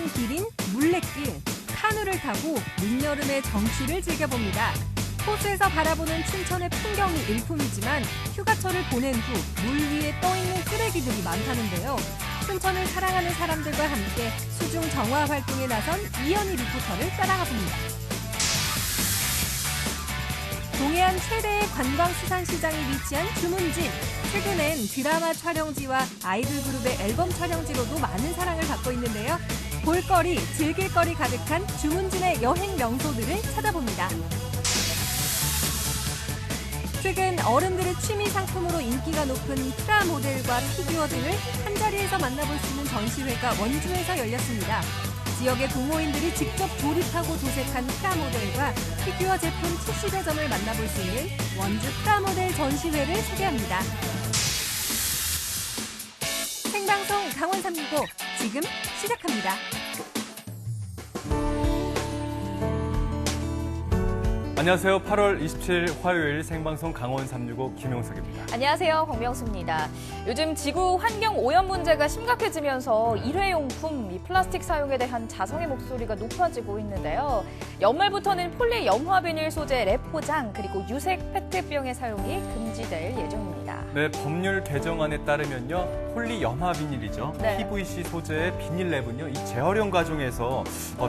유명한 길인 물레길, 카누를 타고 늦여름의 정취를 즐겨봅니다. 호수에서 바라보는 춘천의 풍경이 일품이지만 휴가철을 보낸 후 물 위에 떠있는 쓰레기들이 많다는데요. 춘천을 사랑하는 사람들과 함께 수중 정화 활동에 나선 이현희 리포터를 따라가 봅니다. 동해안 최대의 관광수산시장이 위치한 주문진. 최근엔 드라마 촬영지와 아이돌 그룹의 앨범 촬영지로도 많은 사랑을 받고 있는데요. 볼거리, 즐길거리 가득한 주문진의 여행 명소들을 찾아봅니다. 최근 어른들의 취미 상품으로 인기가 높은 프라모델과 피규어 등을 한자리에서 만나볼 수 있는 전시회가 원주에서 열렸습니다. 지역의 동호인들이 직접 조립하고 도색한 프라모델과 피규어 제품 출시대점을 만나볼 수 있는 원주 프라모델 전시회를 소개합니다. 생방송 강원 365 지금 시작합니다. 안녕하세요. 8월 27일 화요일 생방송 강원 365 김용석입니다. 안녕하세요. 박명수입니다. 요즘 지구 환경 오염 문제가 심각해지면서 일회용품, 플라스틱 사용에 대한 자성의 목소리가 높아지고 있는데요. 연말부터는 폴리 염화비닐 소재 랩 포장 그리고 유색 페트병의 사용이 금지될 예정입니다. 네, 법률 개정안에 따르면요. 폴리 염화비닐이죠. 네. PVC 소재의 비닐 랩은요. 이 재활용 과정에서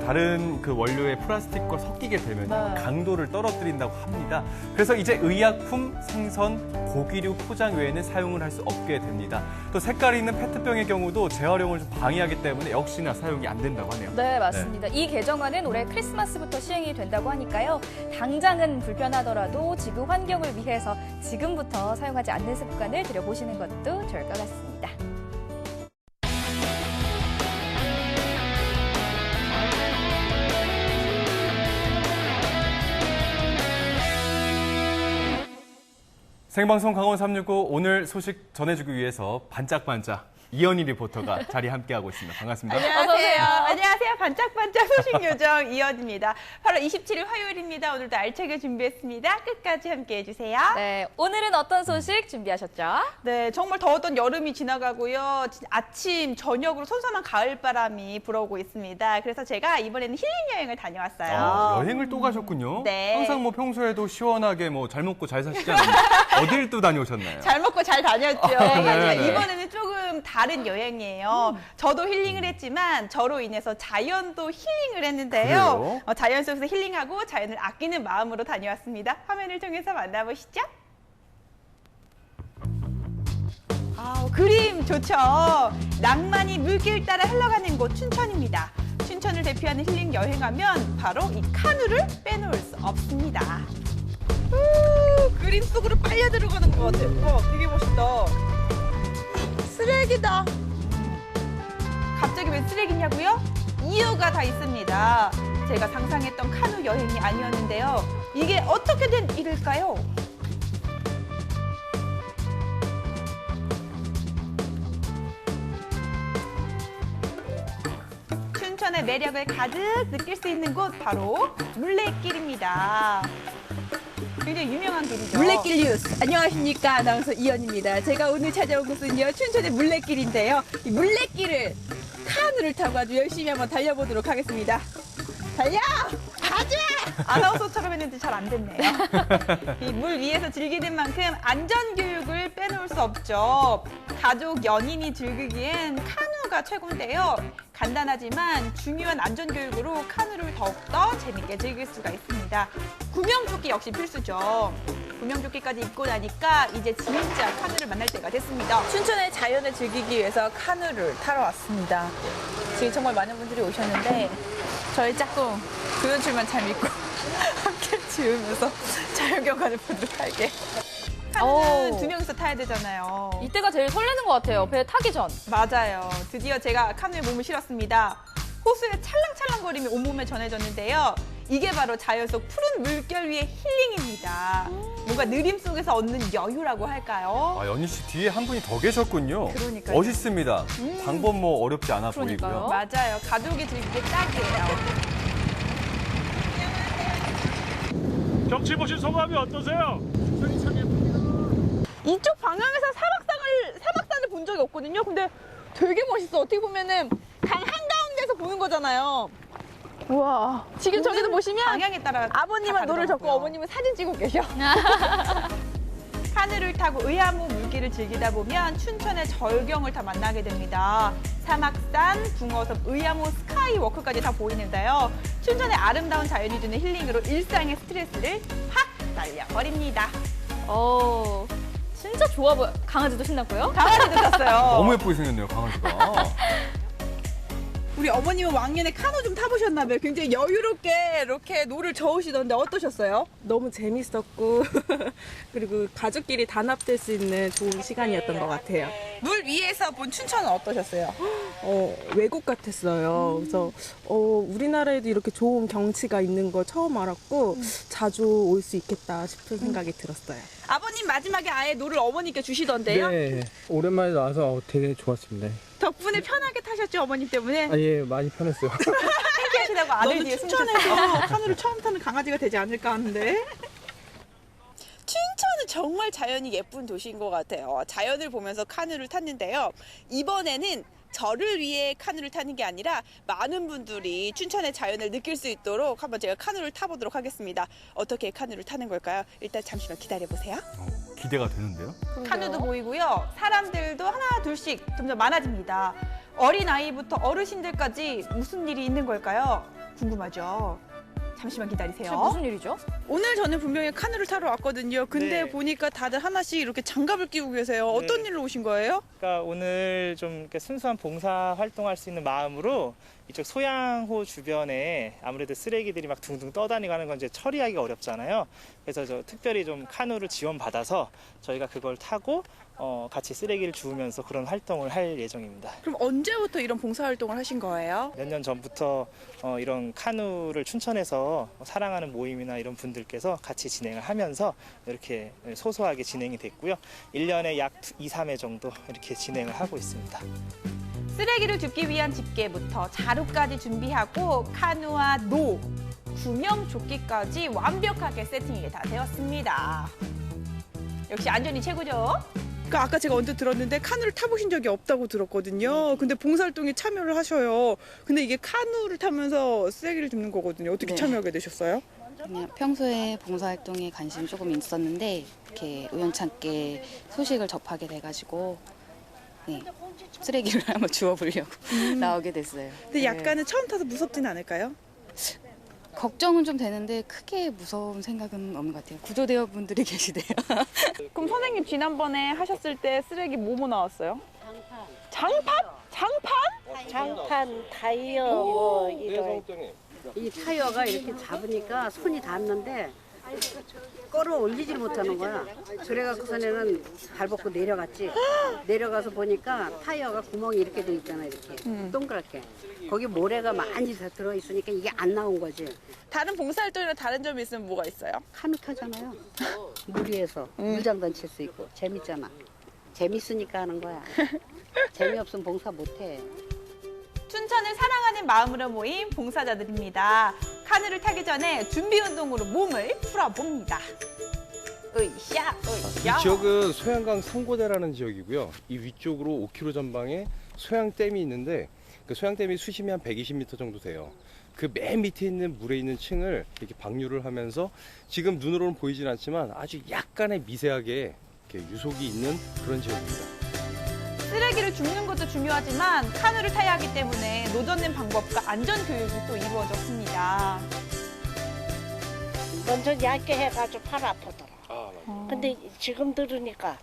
다른 그 원료의 플라스틱과 섞이게 되면 네. 강도를 떨어뜨린다고 합니다. 그래서 이제 의약품, 생선, 고기류 포장 외에는 사용을 할 수 없게 됩니다. 또 색깔이 있는 페트병의 경우도 재활용을 좀 방해하기 때문에 역시나 사용이 안 된다고 하네요. 네, 맞습니다. 이 개정안은 올해 크리스마스부터 시행이 된다고 하니까요. 당장은 불편하더라도 지구 환경을 위해서 지금부터 사용하지 않는 습관을 들여보시는 것도 좋을 것 같습니다. 생방송 강원 365 오늘 소식 전해주기 위해서 반짝반짝 이현희 리포터가 자리 함께하고 있습니다. 반갑습니다. 어서 오세요. 안녕하세요. 반짝반짝 소식 요정 이현입니다. 8월 27일 화요일입니다. 오늘도 알차게 준비했습니다. 끝까지 함께해 주세요. 네, 오늘은 어떤 소식 준비하셨죠? 네, 정말 더웠던 여름이 지나가고요. 아침, 저녁으로 선선한 가을바람이 불어오고 있습니다. 그래서 제가 이번에는 힐링 여행을 다녀왔어요. 여행을 또 가셨군요. 네. 항상 뭐 평소에도 시원하게 뭐 잘 먹고 잘 사시지 않나요? 어딜 또 다녀오셨나요? 잘 먹고 잘 다녔죠. 네, 네. 이번에는 조금 다른 여행이에요. 저도 힐링을 했지만 저로 인해서 자연도 힐링을 했는데요. 그래요? 자연 속에서 힐링하고 자연을 아끼는 마음으로 다녀왔습니다. 화면을 통해서 만나보시죠. 그림 좋죠. 낭만이 물길 따라 흘러가는 곳 춘천입니다. 춘천을 대표하는 힐링 여행하면 바로 이 카누를 빼놓을 수 없습니다. 그림 속으로 빨려 들어가는 것 같아요. 되게 멋있다. 쓰레기다. 갑자기 왜 쓰레기냐고요? 이유가 다 있습니다. 제가 상상했던 카누 여행이 아니었는데요. 이게 어떻게 된 일일까요? 춘천의 매력을 가득 느낄 수 있는 곳 바로 물레길입니다. 굉장히 유명한 길이죠. 물레길 뉴스. 안녕하십니까. 아나운서 이현입니다. 제가 오늘 찾아온 곳은요. 춘천의 물레길인데요. 이 물레길을 카누를 타고 아주 열심히 한번 달려보도록 하겠습니다. 달려! 가자! 아나운서처럼 했는데 잘 안 됐네요. 이 물 위에서 즐기는 만큼 안전교육을 빼놓을 수 없죠. 가족, 연인이 즐기기엔 카누가 최고인데요. 간단하지만 중요한 안전교육으로 카누를 더욱더 재밌게 즐길 수가 있습니다. 구명조끼 역시 필수죠. 구명조끼까지 입고 나니까 이제 진짜 카누를 만날 때가 됐습니다. 춘천의 자연을 즐기기 위해서 카누를 타러 왔습니다. 지금 정말 많은 분들이 오셨는데 저희 짝꿍 조연출만 잘 믿고 함께 지으면서 자연경관을 보도록 할게요. 카누는 두 명이서 타야 되잖아요. 이때가 제일 설레는 것 같아요. 배 타기 전. 맞아요. 드디어 제가 카누에 몸을 실었습니다. 호수의 찰랑찰랑거림이 온몸에 전해졌는데요. 이게 바로 자연 속 푸른 물결 위의 힐링입니다. 뭔가 느림 속에서 얻는 여유라고 할까요? 연희 씨 뒤에 한 분이 더 계셨군요. 그러니까요. 멋있습니다. 방법 뭐 어렵지 않아 그러니까요. 보이고요. 맞아요. 가족이 즐기기 딱이에요. 경치 보신 소감이 어떠세요? 이쪽 방향에서 사막산을 본 적이 없거든요. 근데 되게 멋있어. 어떻게 보면은 강 한가운데서 보는 거잖아요. 우와. 지금 저기도 보시면 방향에 따라 아버님은 다 노를 젓고 다르더라고요. 어머님은 사진 찍고 계셔. 카누를 타고 의암호 물길을 즐기다 보면 춘천의 절경을 다 만나게 됩니다. 사막산, 붕어섬, 의암호 스카이워크까지 다 보이는데요. 춘천의 아름다운 자연이 주는 힐링으로 일상의 스트레스를 확 날려버립니다. 진짜 좋아 보여. 강아지도 신났고요. 강아지도 탔어요. 너무 예쁘게 생겼네요, 강아지가. 우리 어머님은 왕년에 카누 좀 타보셨나봐요. 굉장히 여유롭게 이렇게 노를 저으시던데 어떠셨어요? 너무 재밌었고 그리고 가족끼리 단합될 수 있는 좋은 시간이었던 것 같아요. 물 위에서 본 춘천은 어떠셨어요? 외국 같았어요. 그래서 우리나라에도 이렇게 좋은 경치가 있는 거 처음 알았고 자주 올 수 있겠다 싶은 생각이 들었어요. 아버님 마지막에 아예 노를 어머니께 주시던데요? 네, 오랜만에 나와서 되게 좋았습니다. 덕분에 편하게 타셨죠, 어머님 때문에? 아, 예, 많이 편했어요. 하시다고 아들 너도 뒤에 춘천에서 카누를 처음 타는 강아지가 되지 않을까 하는데. 춘천은 정말 자연이 예쁜 도시인 것 같아요. 자연을 보면서 카누를 탔는데요. 이번에는 저를 위해 카누를 타는 게 아니라 많은 분들이 춘천의 자연을 느낄 수 있도록 한번 제가 카누를 타보도록 하겠습니다. 어떻게 카누를 타는 걸까요? 일단 잠시만 기다려보세요. 기대가 되는데요? 카누도 보이고요. 사람들도 하나 둘씩 점점 많아집니다. 어린아이부터 어르신들까지 무슨 일이 있는 걸까요? 궁금하죠? 잠시만 기다리세요. 무슨 일이죠? 오늘 저는 분명히 카누를 타러 왔거든요. 근데 네. 보니까 다들 하나씩 이렇게 장갑을 끼고 계세요. 어떤 네. 일로 오신 거예요? 그러니까 오늘 좀 이렇게 순수한 봉사 활동할 수 있는 마음으로 이쪽 소양호 주변에 아무래도 쓰레기들이 막 둥둥 떠다니고 하는 건 이제 처리하기가 어렵잖아요. 그래서 저 특별히 좀 카누를 지원받아서 저희가 그걸 타고 같이 쓰레기를 주우면서 그런 활동을 할 예정입니다. 그럼 언제부터 이런 봉사활동을 하신 거예요? 몇 년 전부터 이런 카누를 춘천에서 사랑하는 모임이나 이런 분들께서 같이 진행을 하면서 이렇게 소소하게 진행이 됐고요. 1년에 약 2, 3회 정도 이렇게 진행을 하고 있습니다. 쓰레기를 줍기 위한 집게부터 자루까지 준비하고 카누와 노, 구명조끼까지 완벽하게 세팅이 다 되었습니다. 역시 안전이 최고죠? 그러니까 아까 제가 언뜻 들었는데 카누를 타보신 적이 없다고 들었거든요. 근데 봉사활동에 참여를 하셔요. 근데 이게 카누를 타면서 쓰레기를 줍는 거거든요. 어떻게 네. 참여하게 되셨어요? 그냥 평소에 봉사활동에 관심이 조금 있었는데 이렇게 우연찮게 소식을 접하게 돼가지고 네, 쓰레기를 한번 주워보려고 나오게 됐어요. 근데 네. 약간은 처음 타서 무섭진 않을까요? 걱정은 좀 되는데 크게 무서운 생각은 없는 것 같아요. 구조대원분들이 계시대요. 그럼 선생님 지난번에 하셨을 때 쓰레기 뭐뭐 나왔어요? 장판? 장판? 장판, 타이어, 뭐 이런 이 타이어가 이렇게 잡으니까 손이 닿는데 끌어올리질 못하는 거야. 그래갖고서는 발 벗고 내려갔지. 내려가서 보니까 타이어가 구멍이 이렇게 돼 있잖아, 이렇게 동그랗게. 거기 모래가 많이 들어 있으니까 이게 안 나온 거지. 다른 봉사활동이랑 다른 점이 있으면 뭐가 있어요? 카누 타잖아요. 물 위에서 물장단 칠 수 있고 재밌잖아. 재밌으니까 하는 거야. 재미없으면 봉사 못해. 춘천을 사랑하는 마음으로 모인 봉사자들입니다. 카누를 타기 전에 준비 운동으로 몸을 풀어봅니다. 으쌰, 이 으쌰. 지역은 소양강 상고대라는 지역이고요. 이 위쪽으로 5km 전방에 소양댐이 있는데 그 소양댐이 수심이 한 120m 정도 돼요. 그 맨 밑에 있는 물에 있는 층을 이렇게 방류를 하면서 지금 눈으로는 보이진 않지만 아주 약간의 미세하게 이렇게 유속이 있는 그런 지역입니다. 쓰레기를 줍는 것도 중요하지만 카누를 타야 하기 때문에 노젓는 방법과 안전 교육이 또 이루어졌습니다. 먼저 얇게 해가지고 팔 아프더라. 근데 지금 들으니까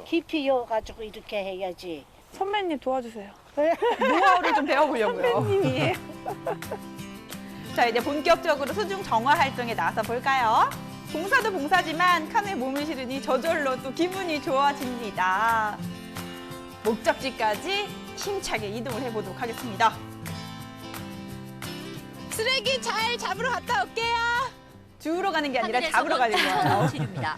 깊이 이어가지고 이렇게 해야지. 선배님 도와주세요. 노하우를 좀 배워보려고요. 자, 이제 본격적으로 수중 정화 활동에 나서 볼까요? 봉사도 봉사지만 카누에 몸을 실으니 저절로 또 기분이 좋아집니다. 목적지까지 힘차게 이동을 해보도록 하겠습니다. 쓰레기 잘 잡으러 갔다 올게요. 주우러 가는 게 아니라 잡으러 가는 거예요. 치료입니다.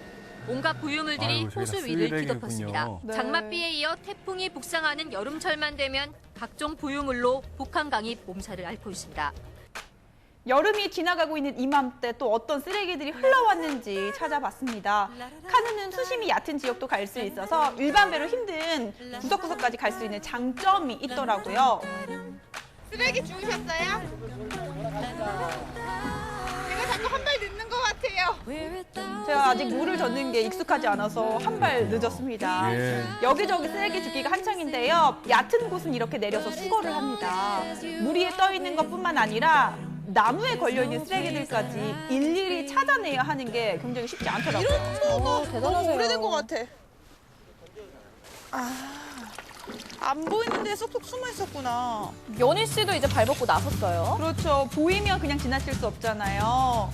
온갖 부유물들이 아이고, 저희가 호수 위를 쓰레기군요. 뒤덮었습니다. 네. 장맛비에 이어 태풍이 북상하는 여름철만 되면 각종 부유물로 북한강이 몸살을 앓고 있습니다. 여름이 지나가고 있는 이맘때 또 어떤 쓰레기들이 흘러왔는지 찾아봤습니다. 카누는 수심이 얕은 지역도 갈 수 있어서 일반 배로 힘든 구석구석까지 갈 수 있는 장점이 있더라고요. 쓰레기 주우셨어요? 제가 자꾸 한 발 늦는 것 같아요. 제가 아직 물을 젓는 게 익숙하지 않아서 한 발 늦었습니다. 예. 여기저기 쓰레기 줍기가 한창인데요. 얕은 곳은 이렇게 내려서 수거를 합니다. 물 위에 떠 있는 것뿐만 아니라 나무에 걸려있는 쓰레기들까지 일일이 찾아내야 하는 게 굉장히 쉽지 않더라고요. 이런 거가 대단하세요. 너무 오래된 것 같아. 안 보이는데 쏙쏙 숨어 있었구나. 연희 씨도 이제 발 벗고 나섰어요. 그렇죠. 보이면 그냥 지나칠 수 없잖아요.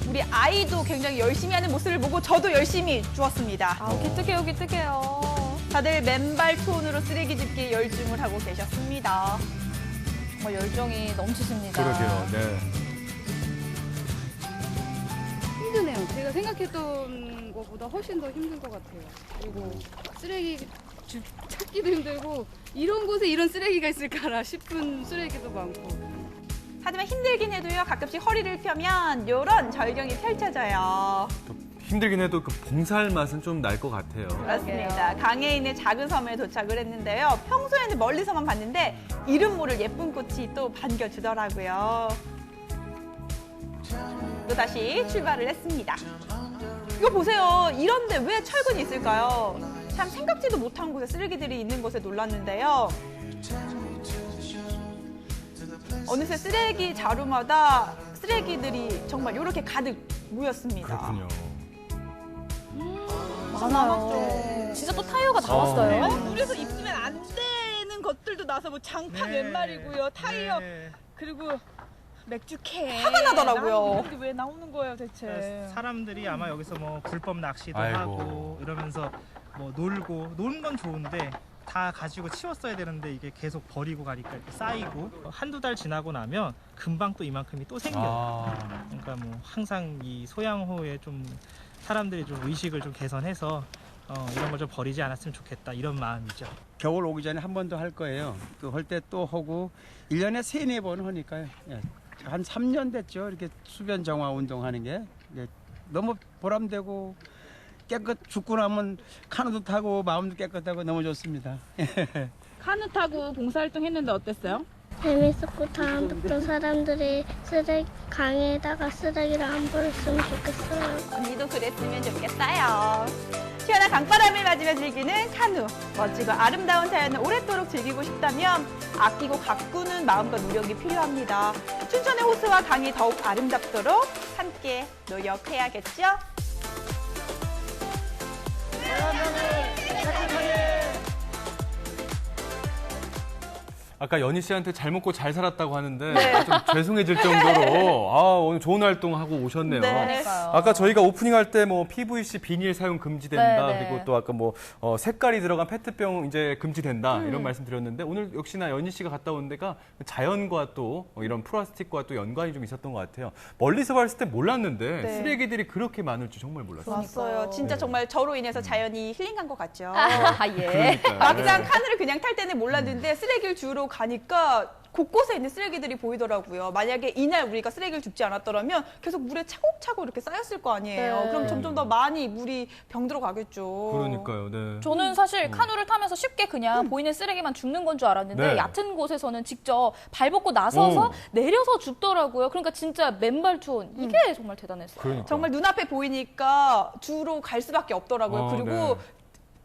우리 아이도 굉장히 열심히 하는 모습을 보고 저도 열심히 주웠습니다. 아, 기특해요, 기특해요. 다들 맨발 투혼으로 쓰레기 줍기에 열중을 하고 계셨습니다. 정말 열정이 넘치십니다. 그러게요. 네. 힘드네요. 제가 생각했던 것보다 훨씬 더 힘든 것 같아요. 그리고 쓰레기 찾기도 힘들고 이런 곳에 이런 쓰레기가 있을까라 싶은 쓰레기도 많고. 하지만 힘들긴 해도요. 가끔씩 허리를 펴면 이런 절경이 펼쳐져요. 힘들긴 해도 그 봉사할 맛은 좀 날 것 같아요. 그렇습니다. 강에 있는 작은 섬에 도착을 했는데요. 평소에는 멀리서만 봤는데 이름 모를 예쁜 꽃이 또 반겨주더라고요. 또 다시 출발을 했습니다. 이거 보세요. 이런데 왜 철근이 있을까요? 참 생각지도 못한 곳에 쓰레기들이 있는 것에 놀랐는데요. 어느새 쓰레기 자루마다 쓰레기들이 정말 이렇게 가득 모였습니다. 그렇군요. 많아요. 진짜 또 타이어가 나왔어요. 아니, 물에서 입으면 안 되는 것들도 나서 뭐 장판 몇 마리고요, 타이어 그리고 맥주캔. 화가 나더라고요. 나오는 게 왜 나오는 거예요, 대체? 사람들이 아마 여기서 뭐 불법 낚시도 아이고. 하고 이러면서 뭐 놀고 노는 건 좋은데 다 가지고 치웠어야 되는데 이게 계속 버리고 가니까 이렇게 쌓이고 한두 달 지나고 나면 금방 또 이만큼이 또 생겨요. 그러니까 뭐 항상 이 소양호에 좀 사람들이 좀 의식을 좀 개선해서 이런 걸 좀 버리지 않았으면 좋겠다 이런 마음이죠. 겨울 오기 전에 한 번 더 할 거예요. 그 할 때 또 하고 1년에 3-4번 하니까요. 예. 한 3년 됐죠. 이렇게 수변 정화 운동하는 게. 예. 너무 보람되고 죽고 나면 카누도 타고 마음도 깨끗하고 너무 좋습니다. 카누 타고 봉사활동 했는데 어땠어요? 재밌었고 다음부터 사람들이 강에다가 쓰레기를 안 버렸으면 좋겠어요. 언니도 그랬으면 좋겠어요. 시원한 강바람을 맞으며 즐기는 카누. 멋지고 아름다운 자연을 오랫도록 즐기고 싶다면 아끼고 가꾸는 마음과 노력이 필요합니다. 춘천의 호수와 강이 더욱 아름답도록 함께 노력해야겠죠? 아까 연희 씨한테 잘 먹고 잘 살았다고 하는데 네. 좀 죄송해질 정도로 오늘 좋은 활동하고 오셨네요. 네. 그러니까요. 아까 저희가 오프닝할 때 뭐 PVC 비닐 사용 금지된다. 네, 네. 그리고 또 아까 뭐 색깔이 들어간 페트병 이제 금지된다 이런 말씀 드렸는데 오늘 역시나 연희 씨가 갔다 온 데가 자연과 또 이런 플라스틱과 또 연관이 좀 있었던 것 같아요. 멀리서 봤을 때 몰랐는데 네. 쓰레기들이 그렇게 많을 줄 정말 몰랐어요. 왔어요. 진짜 네. 정말 저로 인해서 자연이 힐링한 것 같죠. 아, 예. 그러니까요. 막상 네. 카누를 그냥 탈 때는 몰랐는데 쓰레기를 주우러 가니까 곳곳에 있는 쓰레기들이 보이더라고요. 만약에 이날 우리가 쓰레기를 줍지 않았더라면 계속 물에 차곡차곡 이렇게 쌓였을 거 아니에요. 네. 그럼 점점 더 많이 물이 병들어 가겠죠. 그러니까요. 네. 저는 사실 카누를 타면서 쉽게 그냥 보이는 쓰레기만 줍는 건 줄 알았는데 네. 얕은 곳에서는 직접 발 벗고 나서서 내려서 줍더라고요. 그러니까 진짜 맨발 투혼 이게 정말 대단했어요. 그러니까. 정말 눈앞에 보이니까 주우러 갈 수밖에 없더라고요. 그리고 네.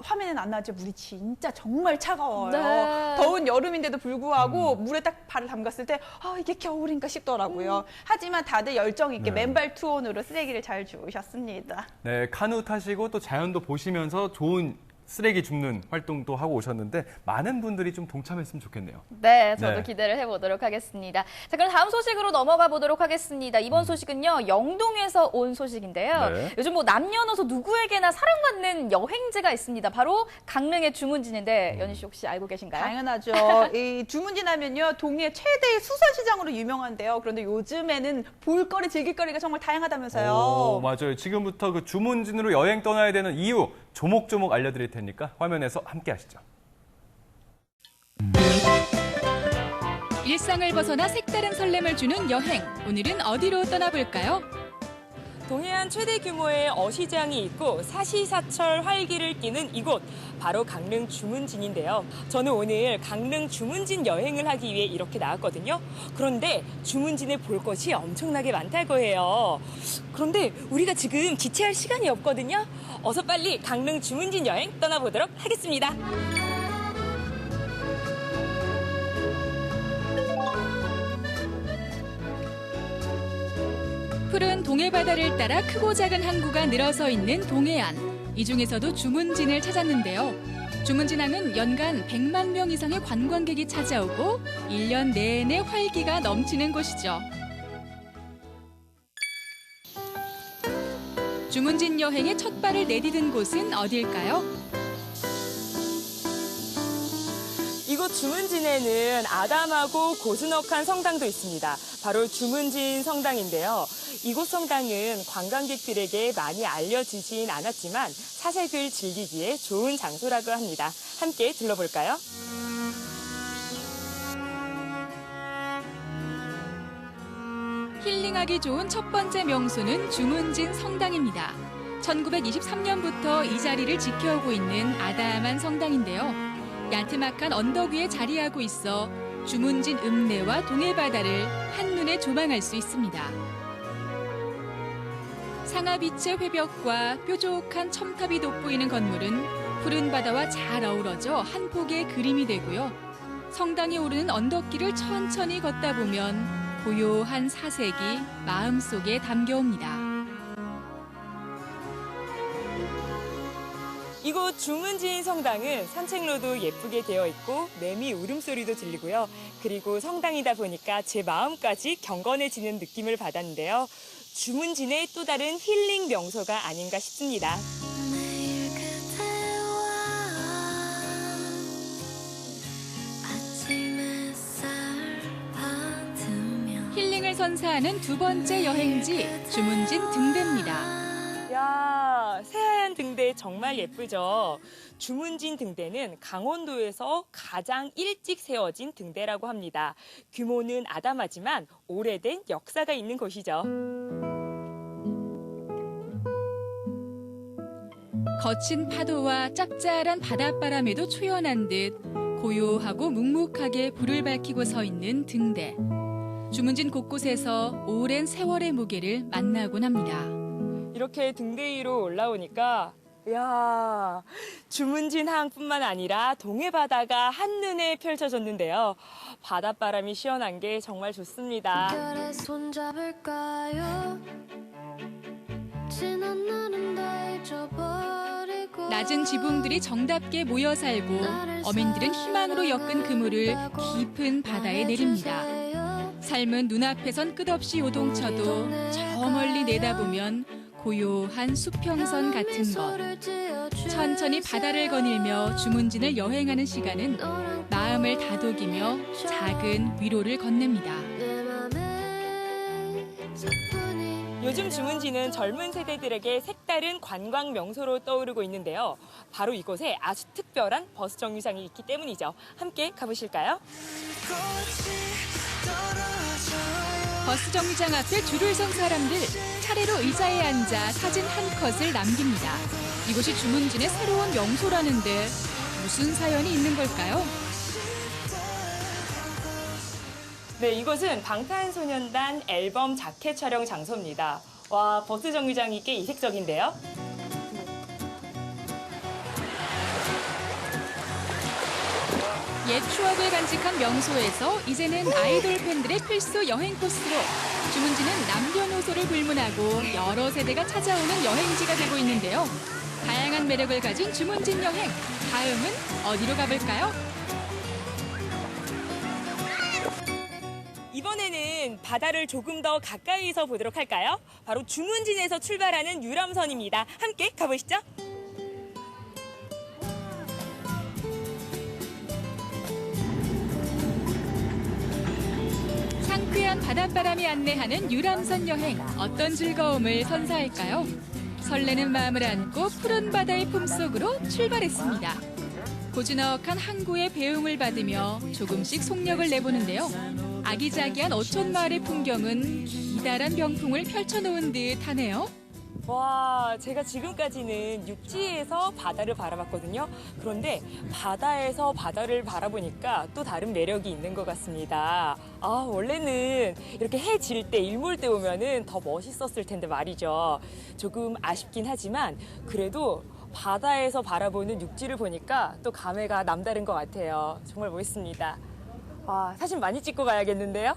화면엔 안 나죠. 물이 진짜 정말 차가워요. 네. 더운 여름인데도 불구하고 물에 딱 발을 담갔을 때 이게 겨울인가 싶더라고요. 하지만 다들 열정 있게 네. 맨발 투혼으로 쓰레기를 잘 주우셨습니다. 네, 카누 타시고 또 자연도 보시면서 좋은 쓰레기 줍는 활동도 하고 오셨는데 많은 분들이 좀 동참했으면 좋겠네요. 네, 저도 네. 기대를 해보도록 하겠습니다. 자, 그럼 다음 소식으로 넘어가 보도록 하겠습니다. 이번 소식은요, 영동에서 온 소식인데요. 네. 요즘 뭐 남녀노소 누구에게나 사랑받는 여행지가 있습니다. 바로 강릉의 주문진인데 연희 씨 혹시 알고 계신가요? 당연하죠. 이 주문진 하면요, 동해 최대의 수산시장으로 유명한데요. 그런데 요즘에는 볼거리, 즐길거리가 정말 다양하다면서요. 오, 맞아요. 지금부터 그 주문진으로 여행 떠나야 되는 이유 조목조목 알려드릴 테니까 화면에서 함께 하시죠. 일상을 벗어나 색다른 설렘을 주는 여행. 오늘은 어디로 떠나볼까요? 동해안 최대 규모의 어시장이 있고 사시사철 활기를 띠는 이곳, 바로 강릉 주문진인데요. 저는 오늘 강릉 주문진 여행을 하기 위해 이렇게 나왔거든요. 그런데 주문진에 볼 것이 엄청나게 많다고 해요. 그런데 우리가 지금 지체할 시간이 없거든요. 어서 빨리 강릉 주문진 여행 떠나보도록 하겠습니다. 푸른 동해바다를 따라 크고 작은 항구가 늘어서 있는 동해안. 이 중에서도 주문진을 찾았는데요. 주문진항은 연간 100만 명 이상의 관광객이 찾아오고 1년 내내 활기가 넘치는 곳이죠. 주문진 여행의 첫 발을 내디딘 곳은 어딜까요? 이곳 주문진에는 아담하고 고즈넉한 성당도 있습니다. 바로 주문진 성당인데요. 이곳 성당은 관광객들에게 많이 알려지진 않았지만 사색을 즐기기에 좋은 장소라고 합니다. 함께 둘러볼까요? 힐링하기 좋은 첫 번째 명소는 주문진 성당입니다. 1923년부터 이 자리를 지켜오고 있는 아담한 성당인데요. 야트막한 언덕 위에 자리하고 있어 주문진 읍내와 동해바다를 한눈에 조망할 수 있습니다. 상아빛의 회벽과 뾰족한 첨탑이 돋보이는 건물은 푸른 바다와 잘 어우러져 한 폭의 그림이 되고요. 성당에 오르는 언덕길을 천천히 걷다 보면 고요한 사색이 마음속에 담겨옵니다. 이곳 주문진 성당은 산책로도 예쁘게 되어 있고 매미 울음소리도 들리고요. 그리고 성당이다 보니까 제 마음까지 경건해지는 느낌을 받았는데요. 주문진의 또 다른 힐링 명소가 아닌가 싶습니다. 힐링을 선사하는 두 번째 여행지 주문진 등대입니다. 야, 새하얀 등대 정말 예쁘죠? 주문진 등대는 강원도에서 가장 일찍 세워진 등대라고 합니다. 규모는 아담하지만 오래된 역사가 있는 곳이죠. 거친 파도와 짭짤한 바닷바람에도 초연한 듯 고요하고 묵묵하게 불을 밝히고 서 있는 등대. 주문진 곳곳에서 오랜 세월의 무게를 만나곤 합니다. 이렇게 등대 위로 올라오니까 이야, 주문진 항뿐만 아니라 동해바다가 한눈에 펼쳐졌는데요. 바닷바람이 시원한 게 정말 좋습니다. 낮은 지붕들이 정답게 모여 살고 어민들은 희망으로 엮은 그물을 깊은 바다에 내립니다. 삶은 눈앞에선 끝없이 요동쳐도 저 멀리 내다보면 고요한 수평선 같은 것. 천천히 바다를 거닐며 주문진을 여행하는 시간은 마음을 다독이며 작은 위로를 건넵니다. 요즘 주문진은 젊은 세대들에게 색다른 관광 명소로 떠오르고 있는데요. 바로 이곳에 아주 특별한 버스 정류장이 있기 때문이죠. 함께 가보실까요? 버스 정류장 앞에 줄을 선 사람들, 차례로 의자에 앉아 사진 한 컷을 남깁니다. 이곳이 주문진의 새로운 명소라는데 무슨 사연이 있는 걸까요? 네, 이곳은 방탄소년단 앨범 자켓 촬영 장소입니다. 와, 버스 정류장이 꽤 이색적인데요. 옛 추억을 간직한 명소에서 이제는 아이돌 팬들의 필수 여행 코스로 주문진은 남녀노소를 불문하고 여러 세대가 찾아오는 여행지가 되고 있는데요. 다양한 매력을 가진 주문진 여행, 다음은 어디로 가볼까요? 이번에는 바다를 조금 더 가까이서 보도록 할까요? 바로 주문진에서 출발하는 유람선입니다. 함께 가보시죠. 상쾌한 바닷바람이 안내하는 유람선 여행, 어떤 즐거움을 선사할까요? 설레는 마음을 안고 푸른 바다의 품속으로 출발했습니다. 고즈넉한 항구의 배웅을 받으며 조금씩 속력을 내보는데요. 아기자기한 어촌 마을의 풍경은 기다란 병풍을 펼쳐놓은 듯 하네요. 와, 제가 지금까지는 육지에서 바다를 바라봤거든요. 그런데 바다에서 바다를 바라보니까 또 다른 매력이 있는 것 같습니다. 아, 원래는 이렇게 해 질 때, 일몰 때 오면은 더 멋있었을 텐데 말이죠. 조금 아쉽긴 하지만 그래도 바다에서 바라보는 육지를 보니까 또 감회가 남다른 것 같아요. 정말 멋있습니다. 와, 사진 많이 찍고 가야겠는데요?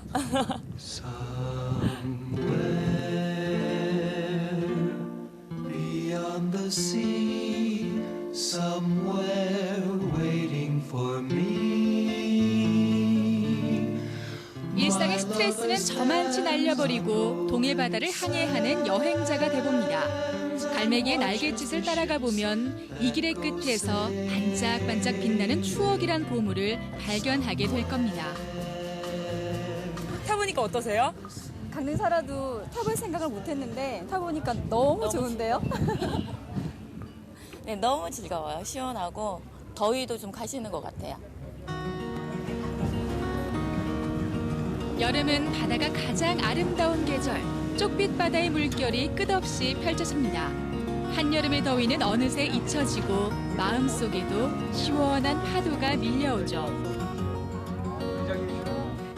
Beyond the sea, somewhere waiting for me. 일상의 스트레스는 저만치 날려버리고 동해 바다를 항해하는 여행자가 돼봅니다. 갈매기의 날갯짓을 따라가 보면 이 길의 끝에서 반짝반짝 빛나는 추억이란 보물을 발견하게 될 겁니다. 타보니까 어떠세요? 강릉 살아도 타볼 생각을 못했는데 타보니까 너무 좋은데요? 네, 너무 즐거워요. 시원하고 더위도 좀 가시는 것 같아요. 여름은 바다가 가장 아름다운 계절. 쪽빛 바다의 물결이 끝없이 펼쳐집니다. 한여름의 더위는 어느새 잊혀지고 마음속에도 시원한 파도가 밀려오죠.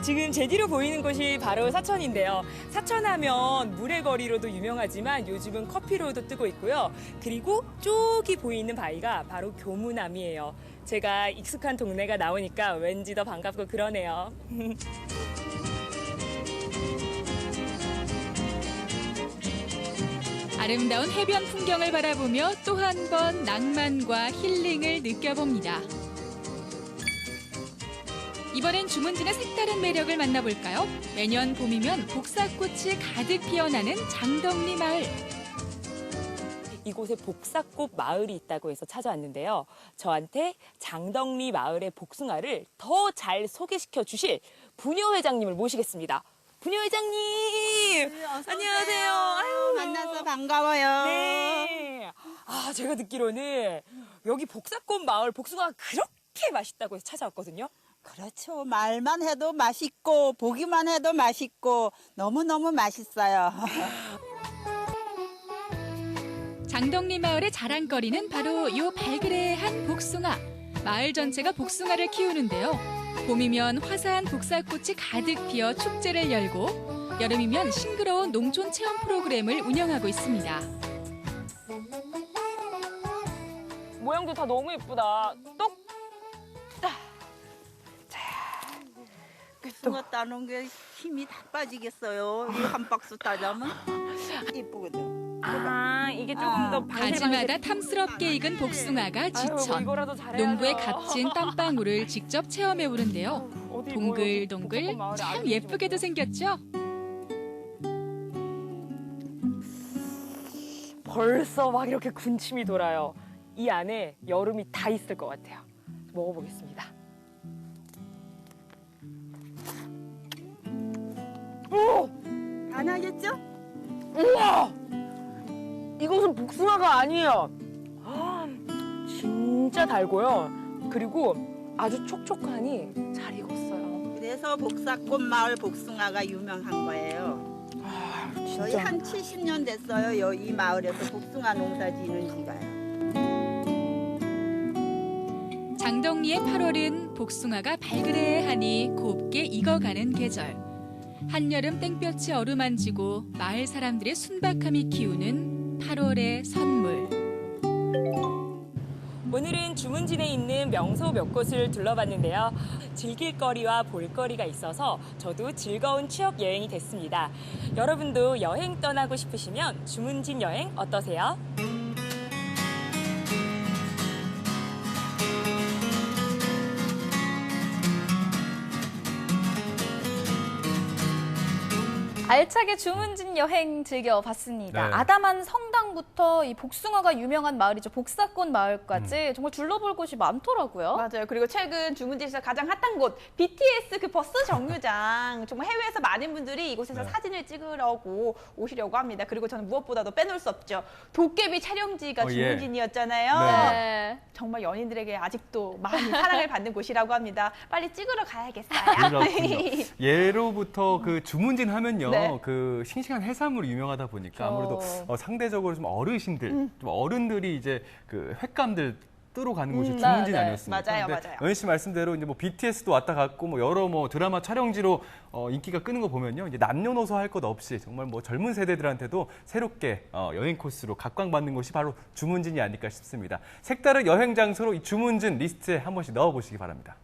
지금 제 뒤로 보이는 곳이 바로 사천인데요. 사천하면 물의 거리로도 유명하지만 요즘은 커피로도 뜨고 있고요. 그리고 저기 보이는 바위가 바로 교문암이에요. 제가 익숙한 동네가 나오니까 왠지 더 반갑고 그러네요. 아름다운 해변 풍경을 바라보며 또 한 번 낭만과 힐링을 느껴봅니다. 이번엔 주문진의 색다른 매력을 만나볼까요? 매년 봄이면 복사꽃이 가득 피어나는 장덕리 마을. 이곳에 복사꽃 마을이 있다고 해서 찾아왔는데요. 저한테 장덕리 마을의 복숭아를 더 잘 소개시켜 주실 부녀 회장님을 모시겠습니다. 부녀 회장님! 안녕하세요. 아유, 만나서 반가워요. 네. 아, 제가 듣기로는 여기 복사꽃 마을 복숭아가 그렇게 맛있다고 해서 찾아왔거든요. 그렇죠. 말만 해도 맛있고 보기만 해도 맛있고 너무너무 맛있어요. 장덕리 마을의 자랑거리는 바로 이 발그레한 복숭아. 마을 전체가 복숭아를 키우는데요. 봄이면 화사한 복사꽃이 가득 피어 축제를 열고 여름이면 싱그러운 농촌 체험 프로그램을 운영하고 있습니다. 모양도 다 너무 예쁘다. 똑! 복숭아 따는 게 힘이 다 빠지겠어요. 이 한 박스 따자면 예쁘거든. 아, 이게 조금 더 가지마다 탐스럽게 익은 복숭아가 지천. 농부의 값진 땀방울을 직접 체험해 보는데요. 동글동글 참 예쁘게도 생겼죠? 벌써 막 이렇게 군침이 돌아요. 이 안에 여름이 다 있을 것 같아요. 먹어보겠습니다. 오! 안 우와! 이것은 복숭아가 아니에요. 진짜 달고요. 그리고 아주 촉촉하니 잘 익었어요. 그래서 복사꽃 마을 복숭아가 유명한 거예요. 저희 한 70년 됐어요. 이 마을에서 복숭아 농사 지는 지가요. 장덕리의 8월은 복숭아가 발그레하니 곱게 익어가는 계절. 한여름 땡볕이 어루만지고 마을 사람들의 순박함이 키우는 8월의 선물. 오늘은 주문진에 있는 명소 몇 곳을 둘러봤는데요. 즐길 거리와 볼 거리가 있어서 저도 즐거운 추억 여행이 됐습니다. 여러분도 여행 떠나고 싶으시면 주문진 여행 어떠세요? 알차게 주문진 여행 즐겨봤습니다. 네. 아담한 성당부터 이 복숭아가 유명한 마을이죠. 복사꽃 마을까지 정말 둘러볼 곳이 많더라고요. 맞아요. 그리고 최근 주문진에서 가장 핫한 곳 BTS 그 버스 정류장. 정말 해외에서 많은 분들이 이곳에서 사진을 찍으려고 오시려고 합니다. 그리고 저는 무엇보다도 빼놓을 수 없죠. 도깨비 촬영지가 주문진이었잖아요. 네. 정말 연인들에게 아직도 많이 사랑을 받는 곳이라고 합니다. 빨리 찍으러 가야겠어요. 그렇군요. 예로부터 그 주문진 하면요. 네. 네. 그 싱싱한 해산물이 유명하다 보니까 아무래도 상대적으로 좀 어르신들, 좀 어른들이 이제 그 횟감들 뜨러 가는 곳이 주문진 네. 아니었습니까? 맞아요, 근데 맞아요. 연희 씨 말씀대로 이제 뭐 BTS도 왔다 갔고 뭐 여러 뭐 드라마 촬영지로 인기가 끄는 거 보면요, 이제 남녀노소 할 것 없이 정말 뭐 젊은 세대들한테도 새롭게 여행 코스로 각광받는 곳이 바로 주문진이 아닐까 싶습니다. 색다른 여행 장소로 이 주문진 리스트에 한 번씩 넣어보시기 바랍니다.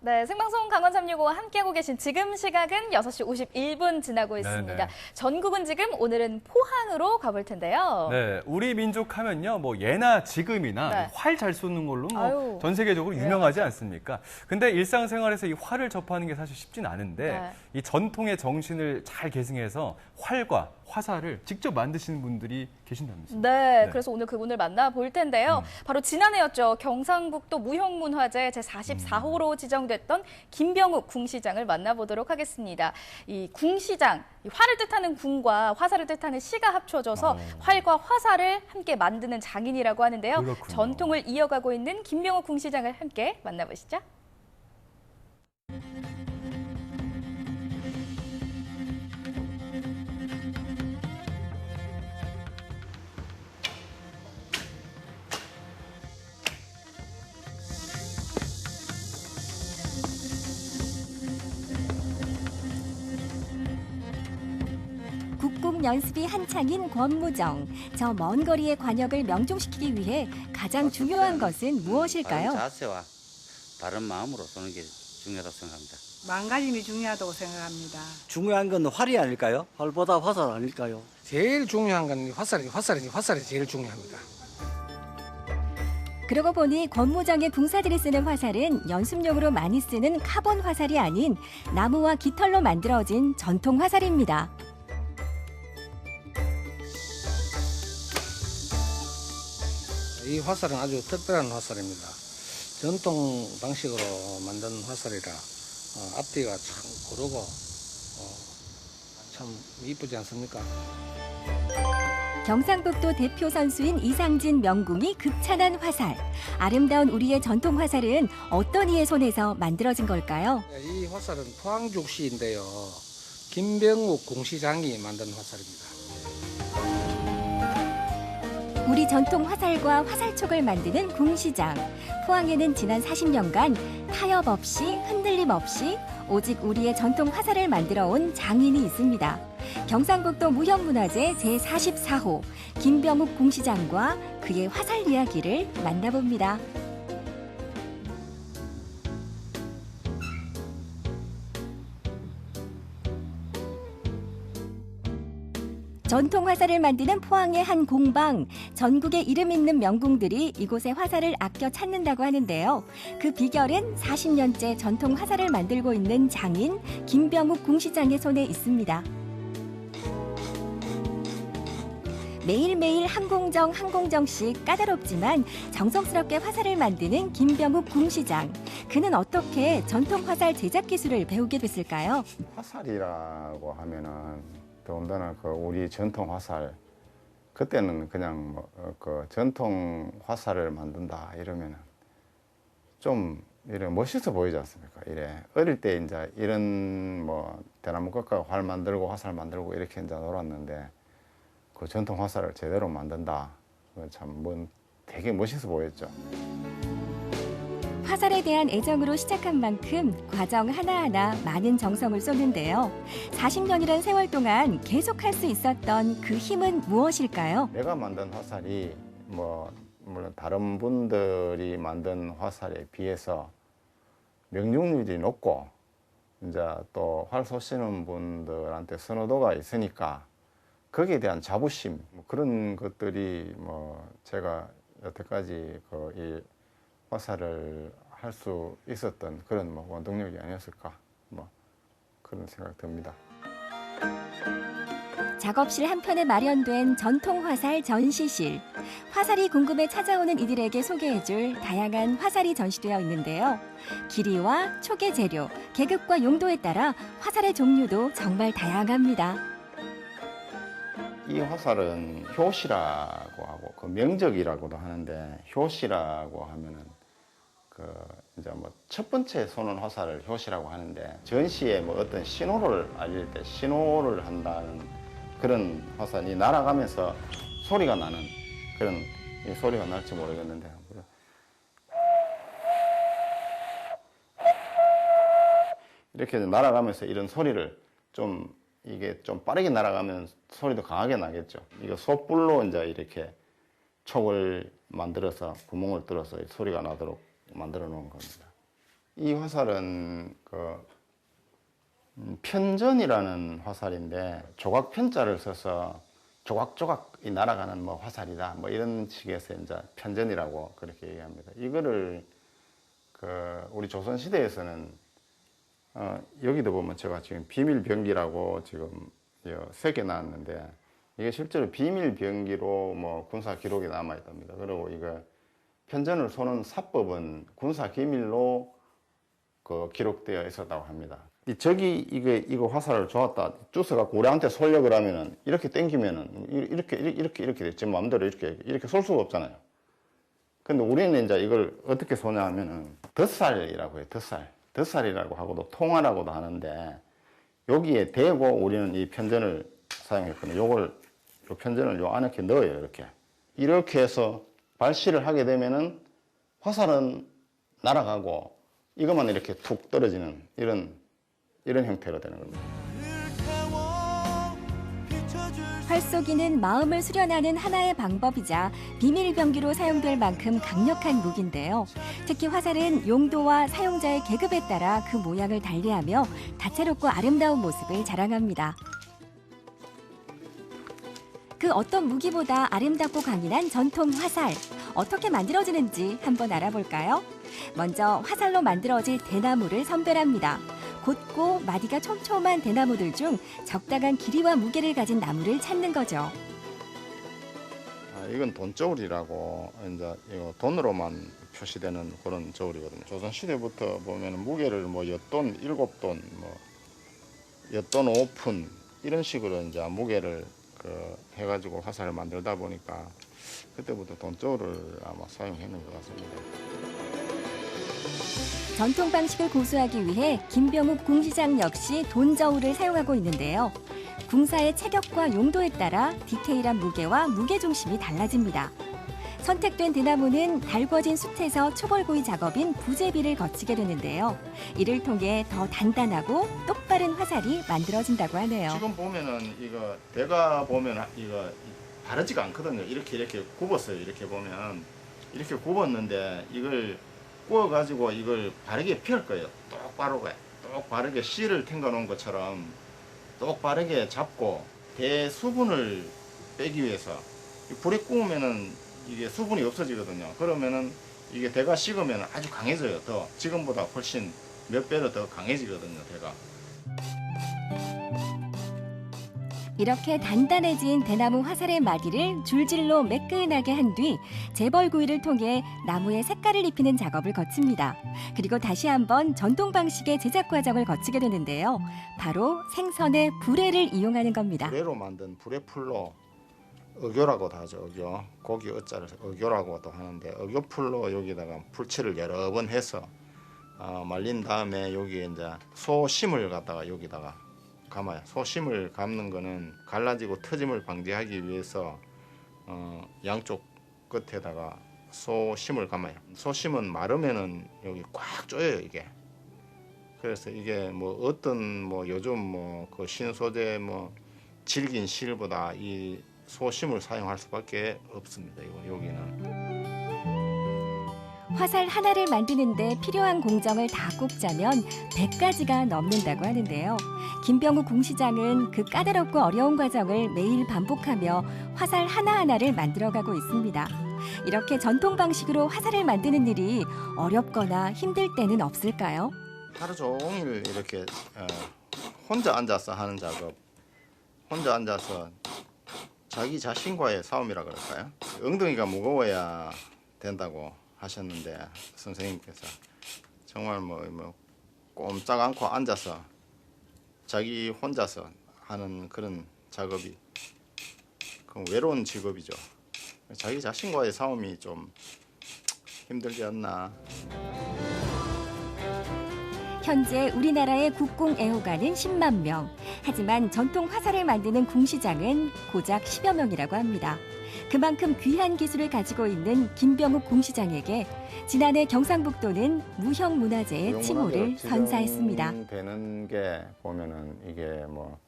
네, 생방송 강원 365와 함께하고 계신 지금 시각은 6시 51분 지나고 있습니다. 네네. 전국은 지금 오늘은 포항으로 가볼 텐데요. 네, 우리 민족 하면요, 뭐 예나 지금이나 네. 활 잘 쏘는 걸로 뭐 아유. 전 세계적으로 유명하지 않습니까? 근데 일상생활에서 이 활을 접하는 게 사실 쉽진 않은데 네. 이 전통의 정신을 잘 계승해서 활과 화살을 직접 만드시는 분들이 계신다면서요? 네, 그래서 오늘 그분을 만나볼 텐데요. 바로 지난해였죠. 경상북도 무형문화재 제44호로 지정됐던 김병욱 궁시장을 만나보도록 하겠습니다. 이 궁시장, 이 활을 뜻하는 궁과 화살을 뜻하는 시가 합쳐져서 활과 화살을 함께 만드는 장인이라고 하는데요. 그렇군요. 전통을 이어가고 있는 김병욱 궁시장을 함께 만나보시죠. 국궁 연습이 한창인 권무정. 저 먼 거리의 관역을 명중시키기 위해 가장 중요한 것은 무엇일까요? 바른 자세와 바른 마음으로 쏘는 게 중요하다고 생각합니다. 망가짐이 중요하다고 생각합니다. 중요한 건 활이 아닐까요? 활보다 화살 아닐까요? 제일 중요한 건 화살이 제일 중요합니다. 그러고 보니 권무정의 궁사들이 쓰는 화살은 연습용으로 많이 쓰는 카본 화살이 아닌 나무와 깃털로 만들어진 전통 화살입니다. 이 화살은 아주 특별한 화살입니다. 전통 방식으로 만든 화살이라 앞뒤가 참 고르고 참 이쁘지 않습니까? 경상북도 대표 선수인 이상진 명궁이 극찬한 화살. 아름다운 우리의 전통 화살은 어떤 이의 손에서 만들어진 걸까요? 이 화살은 포항죽시인데요. 김병욱 궁시장이 만든 화살입니다. 우리 전통 화살과 화살촉을 만드는 궁시장. 포항에는 지난 40년간 타협 없이 흔들림 없이 오직 우리의 전통 화살을 만들어 온 장인이 있습니다. 경상북도 무형문화재 제44호 김병욱 궁시장과 그의 화살 이야기를 만나봅니다. 전통 화살을 만드는 포항의 한 공방. 전국에 이름 있는 명궁들이 이곳의 화살을 아껴 찾는다고 하는데요. 그 비결은 40년째 전통 화살을 만들고 있는 장인 김병욱 궁시장의 손에 있습니다. 매일매일 한 공정씩 까다롭지만 정성스럽게 화살을 만드는 김병욱 궁시장. 그는 어떻게 전통 화살 제작 기술을 배우게 됐을까요? 화살이라고 하면은 더군다나 그 우리 전통 화살, 그때는 그냥 뭐 그 전통 화살을 만든다 이러면은 좀 이래 멋있어 보이지 않습니까? 이래 어릴 때 이제 이런 뭐 대나무 깎아 활 만들고 화살 만들고 이렇게 이제 놀았는데 그 전통 화살을 제대로 만든다, 참 되게 멋있어 보였죠. 화살에 대한 애정으로 시작한 만큼 과정 하나하나 많은 정성을 쏟는데요. 40년이란 세월 동안 계속할 수 있었던 그 힘은 무엇일까요? 내가 만든 화살이 뭐 물론 다른 분들이 만든 화살에 비해서 명중률이 높고 이제 또 활 쏘시는 분들한테 선호도가 있으니까 거기에 대한 자부심, 그런 것들이 뭐 제가 여태까지 이 화살을 할 수 있었던 그런 뭐 원동력이 아니었을까, 뭐 그런 생각 듭니다. 작업실 한편에 마련된 전통 화살 전시실. 화살이 궁금해 찾아오는 이들에게 소개해줄 다양한 화살이 전시되어 있는데요. 길이와 초계 재료, 계급과 용도에 따라 화살의 종류도 정말 다양합니다. 이 화살은 효시라고 하고 그 명적이라고도 하는데 효시라고 하면은 그 이제 뭐 첫 번째 쏘는 화살을 효시라고 하는데 전시에 뭐 어떤 신호를 알릴 때 신호를 한다는 그런 화살이 날아가면서 소리가 나는 그런 소리가 날지 모르겠는데 이렇게 날아가면서 이런 소리를 좀 이게 좀 빠르게 날아가면 소리도 강하게 나겠죠. 이거 솥불로 이제 이렇게 촉을 만들어서 구멍을 뚫어서 소리가 나도록 만들어 놓은 겁니다. 이 화살은 그 편전이라는 화살인데 조각 편자를 써서 조각조각이 날아가는 뭐 화살이다 뭐 이런 식에서 이제 편전이라고 그렇게 얘기합니다. 이거를 그 우리 조선 시대에서는 여기도 보면 제가 지금 비밀병기라고 지금 새겨 놨는데 이게 실제로 비밀병기로 뭐 군사 기록이 남아 있답니다. 그리고 이거 편전을 쏘는 사법은 군사 기밀로 그 기록되어 있었다고 합니다. 저기 이거 화살을 좋았다 주워갖고 우리한테 쏠려고 하면은 이렇게 당기면은 이렇게 제 마음대로 이렇게 쏠 수가 없잖아요. 근데 우리는 이제 이걸 어떻게 쏘냐 하면은 덧살이라고 해요. 덧살이라고 하고도 통화라고도 하는데 여기에 대고 우리는 이 편전을 사용했거든요. 요 편전을 요 안에 이렇게 넣어요. 이렇게 해서 발시를 하게 되면은 화살은 날아가고 이것만 이렇게 툭 떨어지는 이런 형태로 되는 겁니다. 활쏘기는 마음을 수련하는 하나의 방법이자 비밀병기로 사용될 만큼 강력한 무기인데요. 특히 화살은 용도와 사용자의 계급에 따라 그 모양을 달리하며 다채롭고 아름다운 모습을 자랑합니다. 그 어떤 무기보다 아름답고 강인한 전통 화살. 어떻게 만들어지는지 한번 알아볼까요? 먼저 화살로 만들어질 대나무를 선별합니다. 곧고 마디가 촘촘한 대나무들 중 적당한 길이와 무게를 가진 나무를 찾는 거죠. 이건 돈저울이라고 이제 이거 돈으로만 표시되는 그런 저울이거든요. 조선 시대부터 보면 무게를 뭐 엿돈 7돈, 뭐 엿돈 5푼 이런 식으로 이제 무게를 해가지고 화살을 만들다 보니까 그때부터 돈저울을 아마 사용했는 것 같습니다. 전통 방식을 고수하기 위해 김병욱 궁시장 역시 돈저울을 사용하고 있는데요. 궁사의 체격과 용도에 따라 디테일한 무게와 무게중심이 달라집니다. 선택된 대나무는 달궈진 숯에서 초벌구이 작업인 부재비를 거치게 되는데요. 이를 통해 더 단단하고 똑바른 화살이 만들어진다고 하네요. 지금 보면은 이거 대가 보면 이거 바르지가 않거든요. 이렇게 굽었어요. 이렇게 보면 이렇게 굽었는데 이걸 구워가지고 이걸 바르게 펼 거예요. 똑바르게 씨를 헹궈 놓은 것처럼 똑바르게 잡고 대수분을 빼기 위해서 불에 구우면은 이게 수분이 없어지거든요. 그러면은 이게 대가 식으면 아주 강해져요. 더 지금보다 훨씬 몇 배로 더 강해지거든요. 대가. 이렇게 단단해진 대나무 화살의 마디를 줄질로 매끈하게 한 뒤 재벌구이를 통해 나무에 색깔을 입히는 작업을 거칩니다. 그리고 다시 한번 전통 방식의 제작 과정을 거치게 되는데요. 바로 생선의 불회를 이용하는 겁니다. 불회로 만든 불회풀로 어교라고도 하죠. 어교. 고기 어자를 어교라고도 하는데 어교풀로 여기다가 풀칠을 여러 번 해서 말린 다음에 여기에 이제 소심을 갖다가 여기다가 감아요. 소심을 감는 거는 갈라지고 터짐을 방지하기 위해서 양쪽 끝에다가 소심을 감아요. 소심은 마르면은 여기 꽉 조여요 이게. 그래서 이게 뭐 어떤 뭐 요즘 뭐 그 신소재 뭐 질긴 실보다 이 소심을 사용할 수밖에 없습니다. 여기는. 화살 하나를 만드는데 필요한 공정을 다 꼽자면 100가지가 넘는다고 하는데요. 김병욱 궁시장은 그 까다롭고 어려운 과정을 매일 반복하며 화살 하나하나를 만들어가고 있습니다. 이렇게 전통 방식으로 화살을 만드는 일이 어렵거나 힘들 때는 없을까요? 하루 종일 이렇게 혼자 앉아서 하는 작업, 혼자 앉아서 자기 자신과의 싸움이라 그럴까요? 엉덩이가 무거워야 된다고 하셨는데 선생님께서 정말 뭐 꼼짝 않고 앉아서 자기 혼자서 하는 그런 작업이 그럼 외로운 직업이죠. 자기 자신과의 싸움이 좀 힘들지 않나. 현재 우리나라의 국궁 애호가는 10만 명. 하지만 전통 화살을 만드는 궁시장은 고작 10여 명이라고 합니다. 그만큼 귀한 기술을 가지고 있는 김병욱 궁시장에게 지난해 경상북도는 무형문화재의 칭호를 선사했습니다. 되는 게 보면은 이게 뭐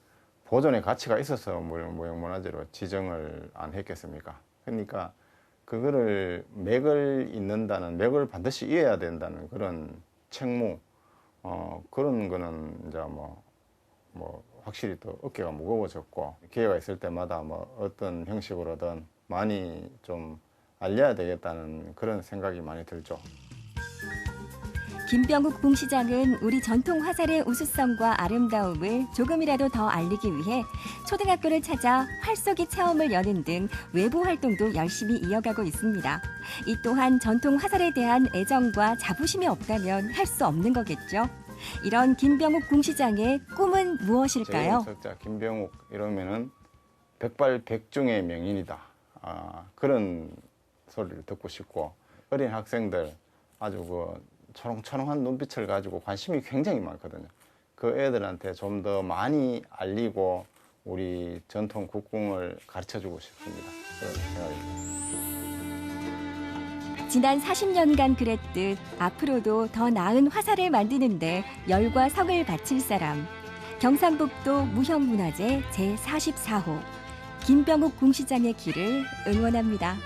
보존의 가치가 있어서 무형문화재로 지정을 안 했겠습니까? 그러니까 그거를 맥을 잇는다는, 맥을 반드시 이어야 된다는 그런 책무, 그런 거는 이제 뭐 확실히 또 어깨가 무거워졌고, 기회가 있을 때마다 뭐 어떤 형식으로든 많이 좀 알려야 되겠다는 그런 생각이 많이 들죠. 김병욱 궁시장은 우리 전통 화살의 우수성과 아름다움을 조금이라도 더 알리기 위해 초등학교를 찾아 활쏘기 체험을 여는 등 외부 활동도 열심히 이어가고 있습니다. 이 또한 전통 화살에 대한 애정과 자부심이 없다면 할 수 없는 거겠죠. 이런 김병욱 궁시장의 꿈은 무엇일까요? 제 김병욱 이러면은 백발백중의 명인이다. 그런 소리를 듣고 싶고, 어린 학생들 아주 초롱초롱한 눈빛을 가지고 관심이 굉장히 많거든요. 그 애들한테 좀 더 많이 알리고 우리 전통 국궁을 가르쳐주고 싶습니다. 그런 생각입니다. 지난 40년간 그랬듯 앞으로도 더 나은 화살을 만드는데 열과 성을 바칠 사람. 경상북도 무형문화재 제44호 김병욱 궁시장의 길을 응원합니다.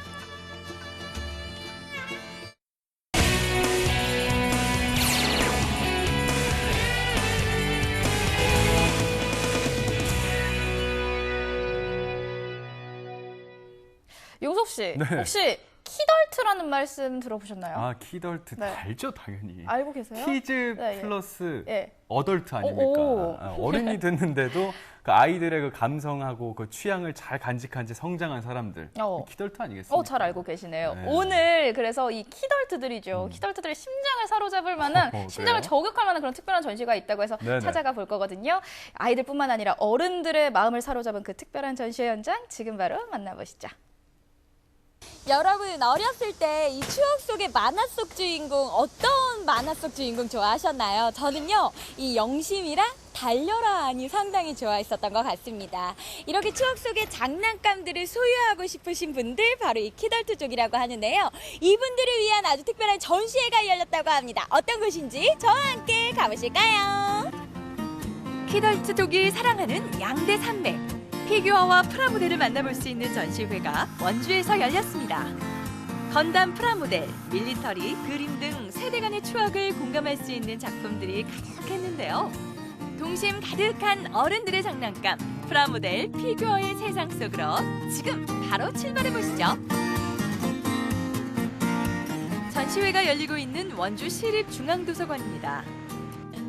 용석 씨, 네. 혹시 키덜트라는 말씀 들어보셨나요? 키덜트 네. 알죠, 당연히. 알고 계세요? 키즈 네, 플러스 예. 어덜트 아닙니까? 어른이 됐는데도 그 아이들의 그 감성하고 그 취향을 잘 간직한 채 성장한 사람들. 키덜트 아니겠습니까? 잘 알고 계시네요. 네. 오늘 그래서 이 키덜트들이죠. 키덜트들의 심장을 사로잡을 만한, 심장을 저격할 만한 그런 특별한 전시가 있다고 해서 네네. 찾아가 볼 거거든요. 아이들뿐만 아니라 어른들의 마음을 사로잡은 그 특별한 전시 현장 지금 바로 만나보시죠. 여러분 어렸을 때 이 추억 속의 만화 속 주인공 어떤 만화 속 주인공 좋아하셨나요? 저는요 이 영심이랑 달려라니 상당히 좋아했었던 것 같습니다. 이렇게 추억 속의 장난감들을 소유하고 싶으신 분들 바로 이 키덜트족이라고 하는데요. 이분들을 위한 아주 특별한 전시회가 열렸다고 합니다. 어떤 곳인지 저와 함께 가보실까요? 키덜트족이 사랑하는 양대 산맥. 피규어와 프라모델을 만나볼 수 있는 전시회가 원주에서 열렸습니다. 건담 프라모델, 밀리터리, 그림 등 세대 간의 추억을 공감할 수 있는 작품들이 가득했는데요. 동심 가득한 어른들의 장난감, 프라모델, 피규어의 세상 속으로 지금 바로 출발해보시죠. 전시회가 열리고 있는 원주 시립중앙도서관입니다.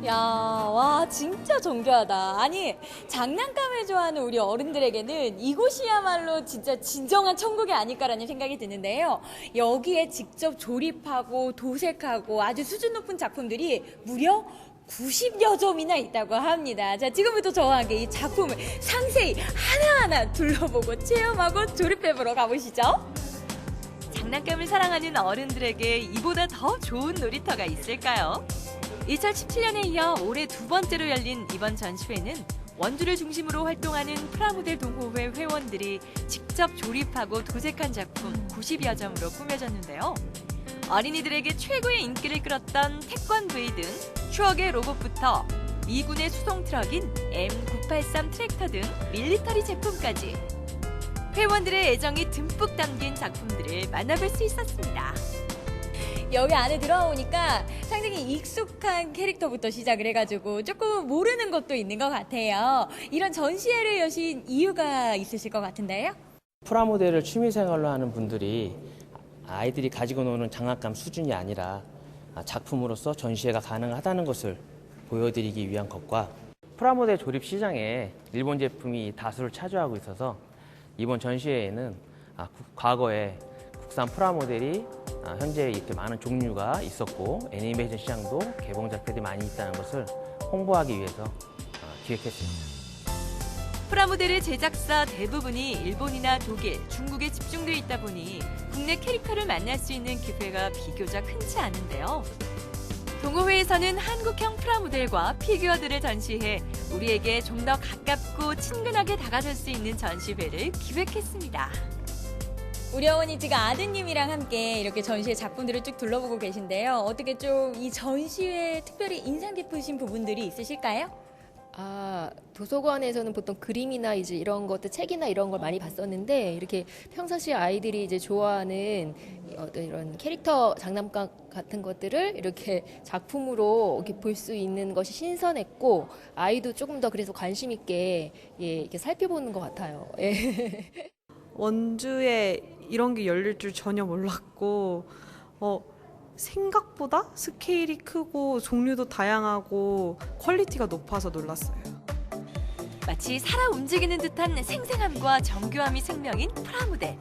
야, 와 진짜 정교하다. 아니 장난감을 좋아하는 우리 어른들에게는 이곳이야말로 진짜 진정한 천국이 아닐까라는 생각이 드는데요. 여기에 직접 조립하고 도색하고 아주 수준 높은 작품들이 무려 90여 점이나 있다고 합니다. 자, 지금부터 저와 함께 이 작품을 상세히 하나하나 둘러보고 체험하고 조립해보러 가보시죠. 장난감을 사랑하는 어른들에게 이보다 더 좋은 놀이터가 있을까요? 2017년에 이어 올해 두 번째로 열린 이번 전시회는 원주를 중심으로 활동하는 프라모델 동호회 회원들이 직접 조립하고 도색한 작품 90여 점으로 꾸며졌는데요. 어린이들에게 최고의 인기를 끌었던 태권브이 등 추억의 로봇부터 미군의 수송 트럭인 M983 트랙터 등 밀리터리 제품까지 회원들의 애정이 듬뿍 담긴 작품들을 만나볼 수 있었습니다. 여기 안에 들어오니까 상당히 익숙한 캐릭터부터 시작을 해가지고 조금 모르는 것도 있는 것 같아요. 이런 전시회를 여신 이유가 있으실 것 같은데요? 프라모델을 취미생활로 하는 분들이 아이들이 가지고 노는 장난감 수준이 아니라 작품으로서 전시회가 가능하다는 것을 보여드리기 위한 것과 프라모델 조립 시장에 일본 제품이 다수를 차지하고 있어서 이번 전시회에는 과거에 국산 프라모델이 현재 이렇게 많은 종류가 있었고 애니메이션 시장도 개봉 작품들이 많이 있다는 것을 홍보하기 위해서 기획했습니다. 프라모델의 제작사 대부분이 일본이나 독일, 중국에 집중돼 있다 보니 국내 캐릭터를 만날 수 있는 기회가 비교적 흔치 않은데요. 동호회에서는 한국형 프라모델과 피규어들을 전시해 우리에게 좀 더 가깝고 친근하게 다가설 수 있는 전시회를 기획했습니다. 우리 어머니 지금 아드님이랑 함께 이렇게 전시회 작품들을 쭉 둘러보고 계신데요. 어떻게 좀 이 전시회에 특별히 인상 깊으신 부분들이 있으실까요? 도서관에서는 보통 그림이나 이제 이런 것들, 책이나 이런 걸 많이 봤었는데, 이렇게 평상시에 아이들이 이제 좋아하는 어떤 이런 캐릭터 장난감 같은 것들을 이렇게 작품으로 이렇게 볼 수 있는 것이 신선했고, 아이도 조금 더 그래서 관심 있게 이렇게 살펴보는 것 같아요. 예. 원주에 이런 게 열릴 줄 전혀 몰랐고, 생각보다 스케일이 크고 종류도 다양하고 퀄리티가 높아서 놀랐어요. 마치 살아 움직이는 듯한 생생함과 정교함이 생명인 프라모델.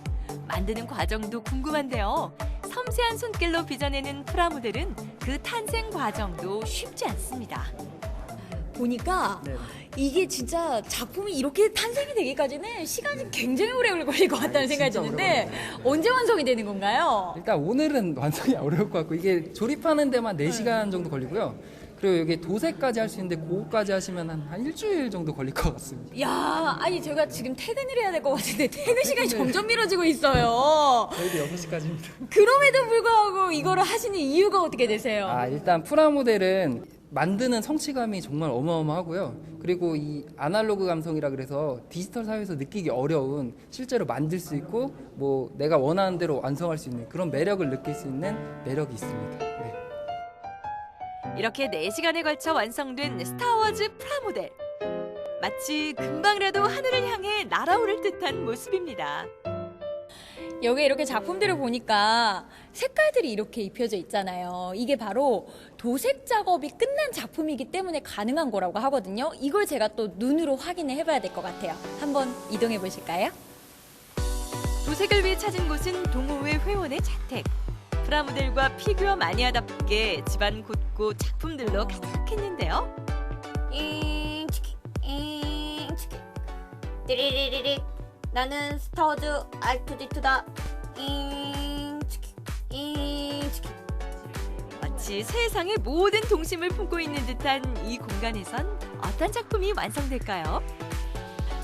만드는 과정도 궁금한데요. 섬세한 손길로 빚어내는 프라모델은 그 탄생 과정도 쉽지 않습니다. 보니까 이게 진짜 작품이 이렇게 탄생이 되기까지는 시간이 굉장히 오래 걸릴 것 같다는 생각이 드는데 언제 완성이 되는 건가요? 일단 오늘은 완성이 어려울 것 같고, 이게 조립하는 데만 4시간 정도 걸리고요. 그리고 여기 도색까지 할 수 있는데 그거까지 하시면 한 일주일 정도 걸릴 것 같습니다. 야, 아니 제가 지금 퇴근을 해야 될 것 같은데 퇴근 시간이 점점 미뤄지고 있어요. 저희도 6시까지입니다. 그럼에도 불구하고 이거를 하시는 이유가 어떻게 되세요? 일단 프라모델은 만드는 성취감이 정말 어마어마하고요. 그리고 이 아날로그 감성이라 그래서 디지털 사회에서 느끼기 어려운, 실제로 만들 수 있고 뭐 내가 원하는 대로 완성할 수 있는 그런 매력을 느낄 수 있는 매력이 있습니다. 네. 이렇게 4시간에 걸쳐 완성된 스타워즈 프라모델. 마치 금방이라도 하늘을 향해 날아오를 듯한 모습입니다. 여기 이렇게 작품들을 보니까 색깔들이 이렇게 입혀져 있잖아요. 이게 바로 도색 작업이 끝난 작품이기 때문에 가능한 거라고 하거든요. 이걸 제가 또 눈으로 확인을 해봐야 될 것 같아요. 한번 이동해 보실까요? 도색을 위해 찾은 곳은 동호회 회원의 자택. 프라모델과 피규어 마니아답게 집안 곳곳 작품들로 가득했는데요. 띠리리리릭. 나는 스타워즈 R2D2다. 마치 세상의 모든 동심을 품고 있는 듯한 이 공간에선 어떤 작품이 완성될까요?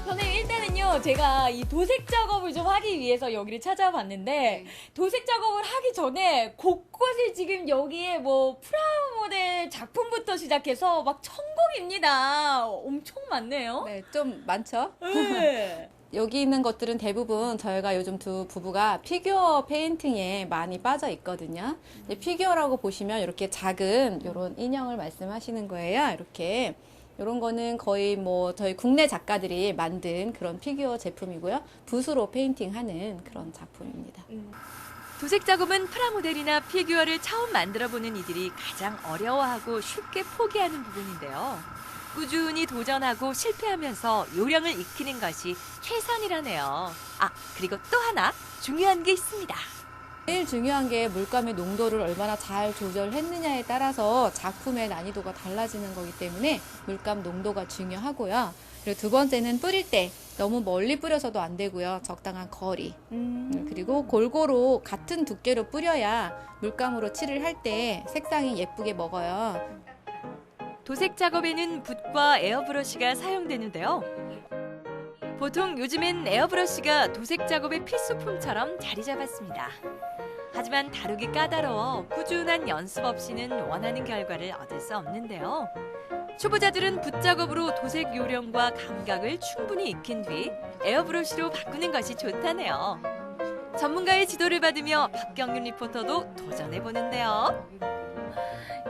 선생님, 일단은요, 제가 이 도색 작업을 좀 하기 위해서 여기를 찾아봤는데, 도색 작업을 하기 전에 곳곳에 지금 여기에 뭐 프라모델 작품부터 시작해서 막 천국입니다. 엄청 많네요. 네, 좀 많죠? 네. 여기 있는 것들은 대부분 저희가 요즘 두 부부가 피규어 페인팅에 많이 빠져 있거든요. 피규어라고 보시면 이렇게 작은 이런 인형을 말씀하시는 거예요. 이렇게. 이런 거는 거의 뭐 저희 국내 작가들이 만든 그런 피규어 제품이고요. 붓으로 페인팅하는 그런 작품입니다. 도색 작업은 프라모델이나 피규어를 처음 만들어보는 이들이 가장 어려워하고 쉽게 포기하는 부분인데요. 꾸준히 도전하고 실패하면서 요령을 익히는 것이 최선이라네요. 그리고 또 하나 중요한 게 있습니다. 제일 중요한 게 물감의 농도를 얼마나 잘 조절했느냐에 따라서 작품의 난이도가 달라지는 거기 때문에 물감 농도가 중요하고요. 그리고 두 번째는 뿌릴 때 너무 멀리 뿌려서도 안 되고요. 적당한 거리. 그리고 골고루 같은 두께로 뿌려야 물감으로 칠을 할 때 색상이 예쁘게 먹어요. 도색 작업에는 붓과 에어브러시가 사용되는데요. 보통 요즘엔 에어브러시가 도색 작업의 필수품처럼 자리 잡았습니다. 하지만 다루기 까다로워 꾸준한 연습 없이는 원하는 결과를 얻을 수 없는데요. 초보자들은 붓작업으로 도색 요령과 감각을 충분히 익힌 뒤 에어브러시로 바꾸는 것이 좋다네요. 전문가의 지도를 받으며 박경윤 리포터도 도전해보는데요.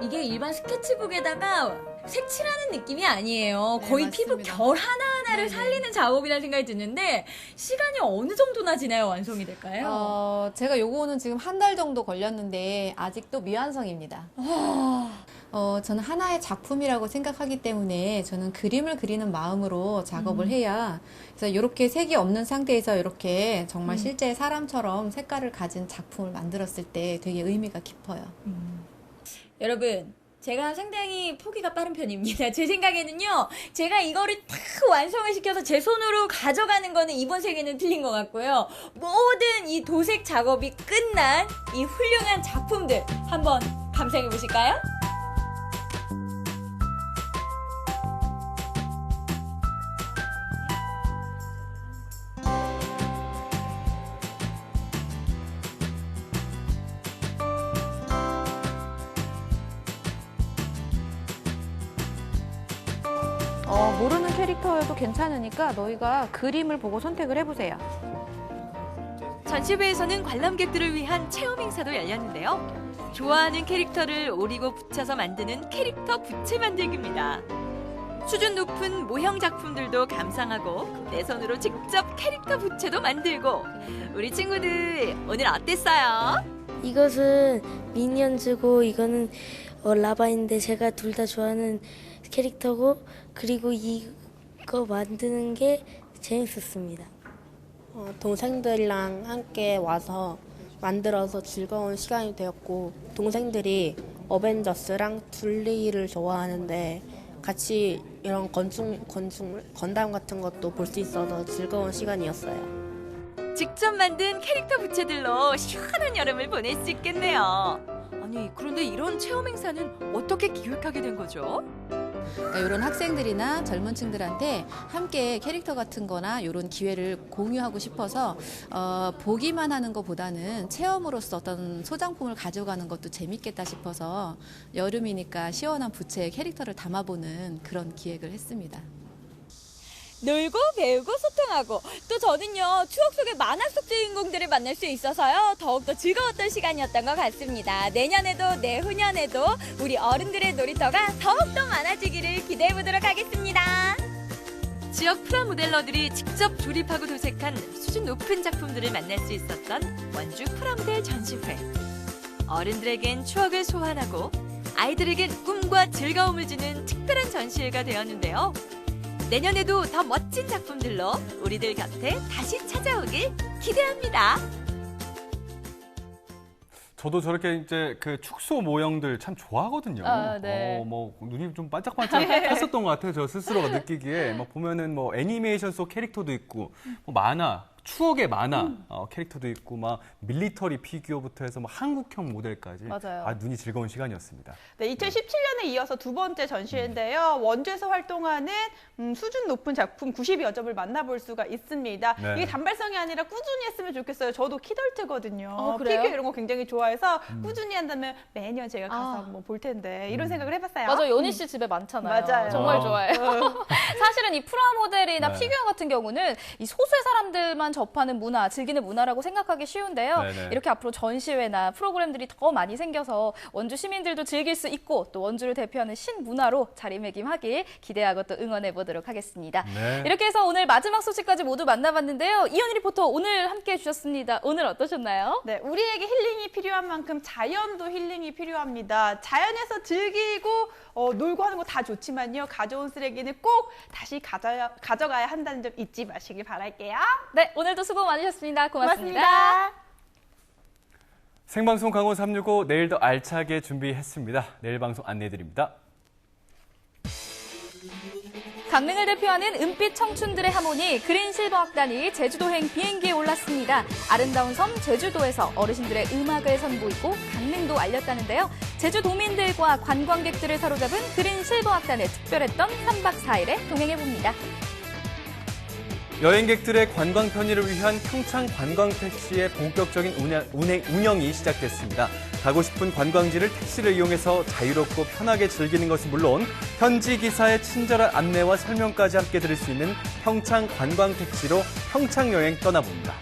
이게 일반 스케치북에다가 색칠하는 느낌이 아니에요. 거의 네, 피부 결 하나하나를 살리는 작업이라는 생각이 드는데 시간이 어느 정도나 지나야 완성이 될까요? 제가 요거는 지금 한 달 정도 걸렸는데 아직도 미완성입니다. 저는 하나의 작품이라고 생각하기 때문에 저는 그림을 그리는 마음으로 작업을 해야, 그래서 이렇게 색이 없는 상태에서 이렇게 정말 실제 사람처럼 색깔을 가진 작품을 만들었을 때 되게 의미가 깊어요. 여러분, 제가 상당히 포기가 빠른 편입니다. 제 생각에는요, 제가 이거를 탁 완성을 시켜서 제 손으로 가져가는 거는 이번 세계는 틀린 것 같고요. 모든 이 도색 작업이 끝난 이 훌륭한 작품들 한번 감상해 보실까요? 모르는 캐릭터여도 괜찮으니까 너희가 그림을 보고 선택을 해보세요. 전시회에서는 관람객들을 위한 체험 행사도 열렸는데요. 좋아하는 캐릭터를 오리고 붙여서 만드는 캐릭터 부채 만들기입니다. 수준 높은 모형 작품들도 감상하고 내 손으로 직접 캐릭터 부채도 만들고 우리 친구들 오늘 어땠어요? 이것은 미니언즈고 이거는 라바인데 제가 둘 다 좋아하는 캐릭터고 그리고 이거 만드는 게 재밌었습니다. 동생들이랑 함께 와서 만들어서 즐거운 시간이 되었고 동생들이 어벤져스랑 둘리를 좋아하는데 같이 이런 건담 같은 것도 볼 수 있어서 즐거운 시간이었어요. 직접 만든 캐릭터 부채들로 시원한 여름을 보낼 수 있겠네요. 아니 그런데 이런 체험 행사는 어떻게 기획하게 된 거죠? 그러니까 이런 학생들이나 젊은 층들한테 함께 캐릭터 같은 거나 이런 기회를 공유하고 싶어서 보기만 하는 것보다는 체험으로서 어떤 소장품을 가져가는 것도 재밌겠다 싶어서 여름이니까 시원한 부채에 캐릭터를 담아보는 그런 기획을 했습니다. 놀고 배우고 소통하고 또 저는요 추억 속의 만화 속 주인공들을 만날 수 있어서요 더욱더 즐거웠던 시간이었던 것 같습니다. 내년에도 내후년에도 우리 어른들의 놀이터가 더욱더 많아지기를 기대해 보도록 하겠습니다. 지역 프라모델러들이 직접 조립하고 도색한 수준 높은 작품들을 만날 수 있었던 원주 프라모델 전시회. 어른들에겐 추억을 소환하고 아이들에겐 꿈과 즐거움을 주는 특별한 전시회가 되었는데요. 내년에도 더 멋진 작품들로 우리들 곁에 다시 찾아오길 기대합니다. 저도 저렇게 이제 그 축소 모형들 참 좋아하거든요. 네. 뭐 눈이 좀 반짝반짝했었던 것 같아요. 저 스스로가 느끼기에 뭐 보면은 뭐 애니메이션 속 캐릭터도 있고, 뭐 만화. 추억의 만화 캐릭터도 있고 막 밀리터리 피규어부터 해서 뭐 한국형 모델까지 맞아요. 눈이 즐거운 시간이었습니다. 네, 2017년에 이어서 두 번째 전시회인데요. 원주에서 활동하는 수준 높은 작품 90여 점을 만나볼 수가 있습니다. 네. 이게 단발성이 아니라 꾸준히 했으면 좋겠어요. 저도 키덜트거든요. 그래요? 피규어 이런 거 굉장히 좋아해서 꾸준히 한다면 매년 제가 가서 한번 볼 텐데 이런 생각을 해봤어요. 맞아, 연희 씨 집에 많잖아요. 맞아요. 정말 좋아해요. 사실은 이 프라모델이나 네. 피규어 같은 경우는 이 소수의 사람들만 접하는 문화, 즐기는 문화라고 생각하기 쉬운데요. 네네. 이렇게 앞으로 전시회나 프로그램들이 더 많이 생겨서 원주 시민들도 즐길 수 있고 또 원주를 대표하는 신문화로 자리매김하길 기대하고 또 응원해 보도록 하겠습니다. 네. 이렇게 해서 오늘 마지막 소식까지 모두 만나봤는데요. 이현희 리포터 오늘 함께해 주셨습니다. 오늘 어떠셨나요? 네, 우리에게 힐링이 필요한 만큼 자연도 힐링이 필요합니다. 자연에서 즐기고 놀고 하는 거 다 좋지만요. 가져온 쓰레기는 꼭 다시 가져가야 한다는 점 잊지 마시길 바랄게요. 네, 오늘도 수고 많으셨습니다. 고맙습니다. 생방송 강원 365 내일 더 알차게 준비했습니다. 내일 방송 안내해드립니다. 강릉을 대표하는 은빛 청춘들의 하모니 그린실버 악단이 제주도행 비행기에 올랐습니다. 아름다운 섬 제주도에서 어르신들의 음악을 선보이고 강릉도 알렸다는데요. 제주도민들과 관광객들을 사로잡은 그린실버 악단의 특별했던 3박 4일에 동행해봅니다. 여행객들의 관광 편의를 위한 평창 관광택시의 본격적인 운영이 시작됐습니다. 가고 싶은 관광지를 택시를 이용해서 자유롭고 편하게 즐기는 것은 물론 현지 기사의 친절한 안내와 설명까지 함께 들을 수 있는 평창 관광택시로 평창 여행 떠나봅니다.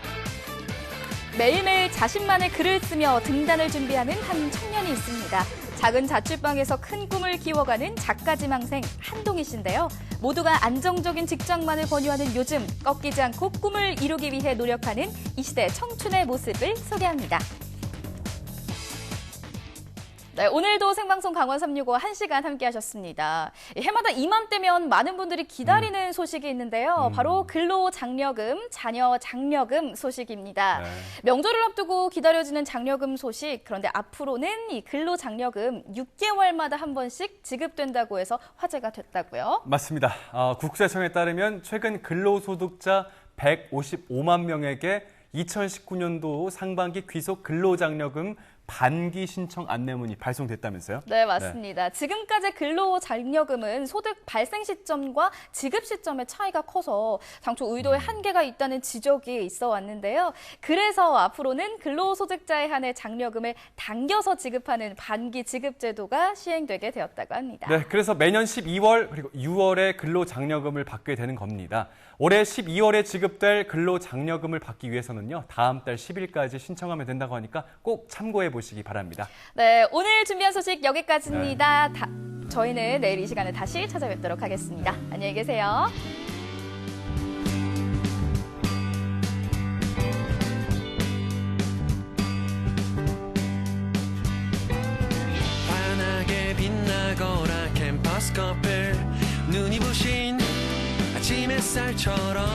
매일매일 자신만의 글을 쓰며 등단을 준비하는 한 청년이 있습니다. 작은 자취방에서 큰 꿈을 키워가는 작가지망생 한동희 씨인데요. 모두가 안정적인 직장만을 권유하는 요즘 꺾이지 않고 꿈을 이루기 위해 노력하는 이 시대 청춘의 모습을 소개합니다. 네, 오늘도 생방송 강원 365 1시간 함께 하셨습니다. 해마다 이맘때면 많은 분들이 기다리는 소식이 있는데요. 바로 근로장려금, 자녀 장려금 소식입니다. 네. 명절을 앞두고 기다려지는 장려금 소식. 그런데 앞으로는 이 근로장려금 6개월마다 한 번씩 지급된다고 해서 화제가 됐다고요. 맞습니다. 국세청에 따르면 최근 근로소득자 155만 명에게 2019년도 상반기 귀속 근로장려금 반기 신청 안내문이 발송됐다면서요? 네, 맞습니다. 지금까지 근로장려금은 소득 발생 시점과 지급 시점의 차이가 커서 당초 의도에 한계가 있다는 지적이 있어 왔는데요. 그래서 앞으로는 근로소득자에 한해 장려금을 당겨서 지급하는 반기 지급 제도가 시행되게 되었다고 합니다. 네, 그래서 매년 12월 그리고 6월에 근로장려금을 받게 되는 겁니다. 올해 12월에 지급될 근로장려금을 받기 위해서는요, 다음 달 10일까지 신청하면 된다고 하니까 꼭 참고해 보시기 바랍니다. 네, 오늘 준비한 소식 여기까지입니다. 저희는 내일 이 시간에 다시 찾아뵙도록 하겠습니다. 안녕히 계세요. 환하게 빛나거라 캠퍼스 커플 눈이 부신 아침 햇살처럼